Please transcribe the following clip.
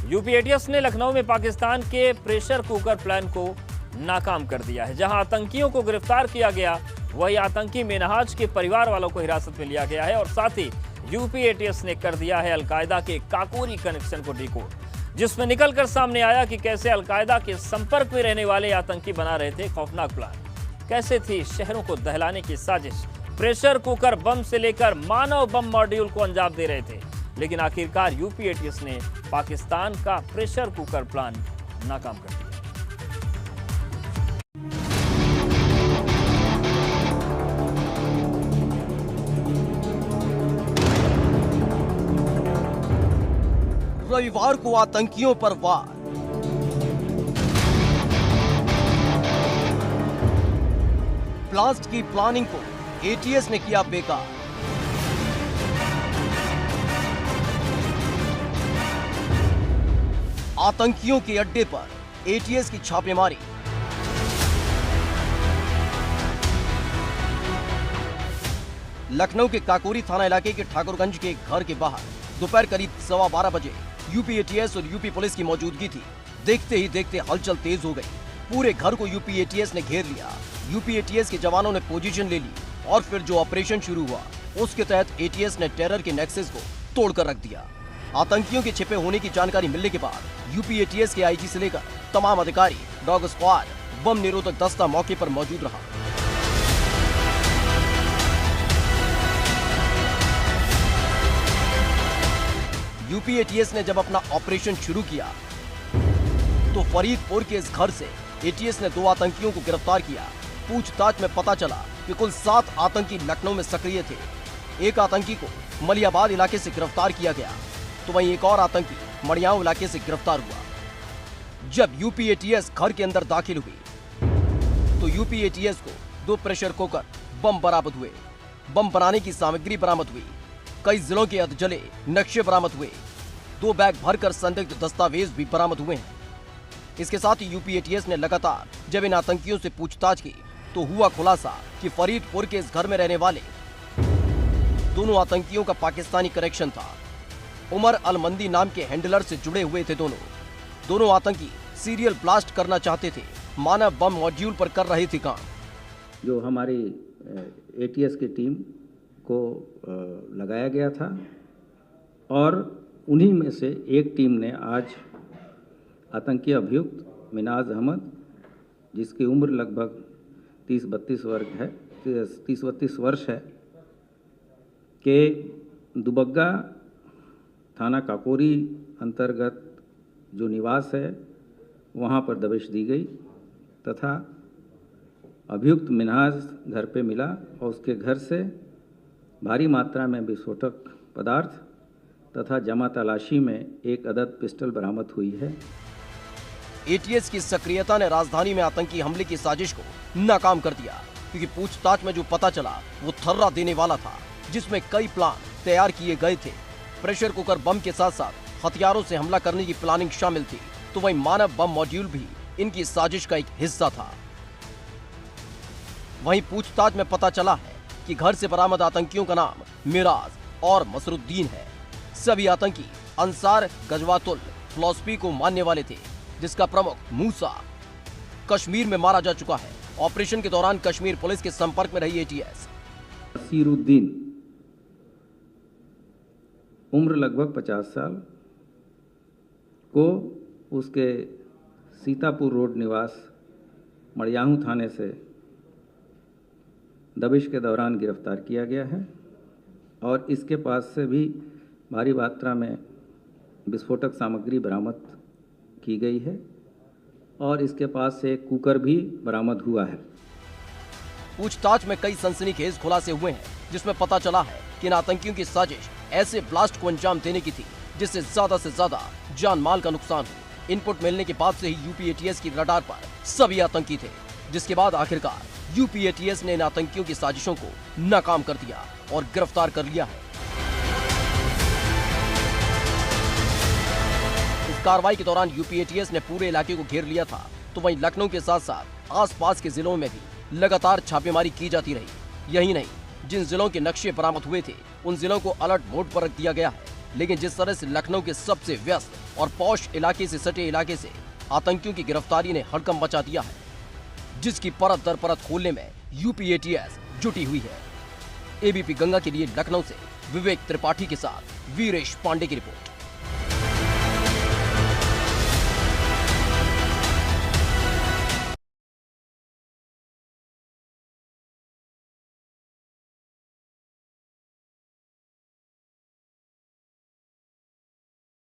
UP ATS ने लखनऊ में पाकिस्तान के प्रेशर कुकर प्लान को नाकाम कर दिया है। जहां आतंकियों को गिरफ्तार किया गया, वही आतंकी मिनहाज के परिवार वालों को हिरासत में लिया गया है और साथ ही यूपी एटीएस ने कर दिया है अलकायदा के काकोरी कनेक्शन को डिकोड, जिसमें निकलकर सामने आया कि कैसे अलकायदा के संपर्क में रहने वाले आतंकी बना रहे थे खौफनाक प्लान। कैसे थी शहरों को दहलाने की साजिश। प्रेशर कुकर बम से लेकर मानव बम मॉड्यूल को अंजाम दे रहे थे, लेकिन आखिरकार यूपी एटीएस ने पाकिस्तान का प्रेशर कुकर प्लान नाकाम कर दिया। रविवार को आतंकियों पर वार। ब्लास्ट की प्लानिंग को एटीएस ने किया बेकार। आतंकियों के अड्डे पर एटीएस की छापेमारी। लखनऊ के काकोरी थाना इलाके के ठाकुरगंज के एक घर के बाहर दोपहर करीब 12:15 बजे यूपी एटीएस और यूपी पुलिस की मौजूदगी थी। देखते ही देखते हलचल तेज हो गई। पूरे घर को यूपी एटीएस ने घेर लिया। यूपी एटीएस के जवानों ने पोजीशन ले ली और फिर जो ऑपरेशन शुरू हुआ उसके तहत एटीएस ने टेरर के नेक्सस को तोड़कर रख दिया। आतंकियों के छिपे होने की जानकारी मिलने के बाद यूपी एटीएस के आईजी से लेकर तमाम अधिकारी, डॉग स्क्वाड, बम निरोधक दस्ता मौके पर मौजूद रहा। यूपी एटीएस ने जब अपना ऑपरेशन शुरू किया तो फरीदपुर के इस घर से एटीएस ने 2 आतंकियों को गिरफ्तार किया। पूछताछ में पता चला कि कुल 7 आतंकी लखनऊ में सक्रिय थे। एक आतंकी को मलियाबाद इलाके से गिरफ्तार किया गया, तो वहीं एक और आतंकी मड़ियाओं इलाके से गिरफ्तार हुआ। जब यूपी एटीएस घर के अंदर दाखिल हुई तो यूपी एटीएस को 2 प्रेशर कुकर बम बरामद हुए। बम बनाने की सामग्री बरामद हुई। कई जिलों के अधजले नक्शे बरामद हुए। 2 बैग भरकर संदिग्ध दस्तावेज भी बरामद हुए हैं। इसके साथ ही यूपी एटीएस ने लगातार जब इन आतंकियों से पूछताछ की तो हुआ खुलासा कि फरीदपुर के इस घर में रहने वाले दोनों आतंकियों का पाकिस्तानी कनेक्शन था। उमर अलमंदी नाम के हैंडलर से जुड़े हुए थे। दोनों आतंकी सीरियल ब्लास्ट करना चाहते थे। मानव बम मॉड्यूल पर कर रहे थे काम। जो हमारी एटीएस की टीम को लगाया गया था और उन्हीं में से एक टीम ने आज आतंकी अभियुक्त मिनाज अहमद, जिसकी उम्र लगभग 30-32 वर्ष है, के दुबग्गा थाना काकोरी अंतर्गत जो निवास है वहां पर दबिश दी गई तथा अभियुक्त मिनाज घर पे मिला और उसके घर से भारी मात्रा में विस्फोटक पदार्थ तथा जमा तलाशी में एक अदद पिस्टल बरामद हुई है। एटीएस की सक्रियता ने राजधानी में आतंकी हमले की साजिश को नाकाम कर दिया, क्योंकि पूछताछ में जो पता चला वो थर्रा देने वाला था, जिसमें कई प्लान तैयार किए गए थे। प्रेशर कुकर बम के साथ साथ हथियारों से हमला करने की प्लानिंग शामिल थी, तो वहीं मानव बम मॉड्यूल भी इनकी साजिश का एक हिस्सा था। वहीं पूछताछ में पता चला है कि घर से बरामद आतंकियों का नाम मिराज और मसरुद्दीन है। सभी आतंकी अंसार गजवातुल फिलॉसफी को मानने वाले थे, जिसका प्रमुख मूसा कश्मीर में मारा जा चुका है। ऑपरेशन के दौरान कश्मीर पुलिस के संपर्क में रही एटीएस। नसीरुद्दीन, उम्र लगभग 50 साल, को उसके सीतापुर रोड निवास मड़ियाहू थाने से दबिश के दौरान गिरफ्तार किया गया है और इसके पास से भी भारी मात्रा में विस्फोटक सामग्री बरामद की गई है और इसके पास से एक कुकर भी बरामद हुआ है। पूछताछ में कई सनसनीखेज खुलासे हुए हैं, जिसमें पता चला है कि इन आतंकियों की साजिश ऐसे ब्लास्ट को अंजाम देने की थी जिससे ज्यादा से ज्यादा जान माल का नुकसान हो। इनपुट मिलने के बाद से ही यूपी एटीएस की रडार पर सभी आतंकी थे, जिसके बाद आखिरकार यूपी एटीएस ने इन आतंकियों की साजिशों को नाकाम कर दिया और गिरफ्तार कर लिया है। इस कार्रवाई के दौरान यूपी एटीएस ने पूरे इलाके को घेर लिया था, तो वहीं लखनऊ के साथ साथ आसपास के जिलों में भी लगातार छापेमारी की जाती रही। यही नहीं, जिन जिलों के नक्शे बरामद हुए थे उन जिलों को अलर्ट मोड पर रख दिया गया है। लेकिन जिस तरह से लखनऊ के सबसे व्यस्त और पौष इलाके से सटे इलाके से आतंकियों की गिरफ्तारी ने हड़कंप मचा दिया है, जिसकी परत दर परत खोलने में यूपी एटीएस जुटी हुई है। एबीपी गंगा के लिए लखनऊ से विवेक त्रिपाठी के साथ वीरेश पांडे की रिपोर्ट।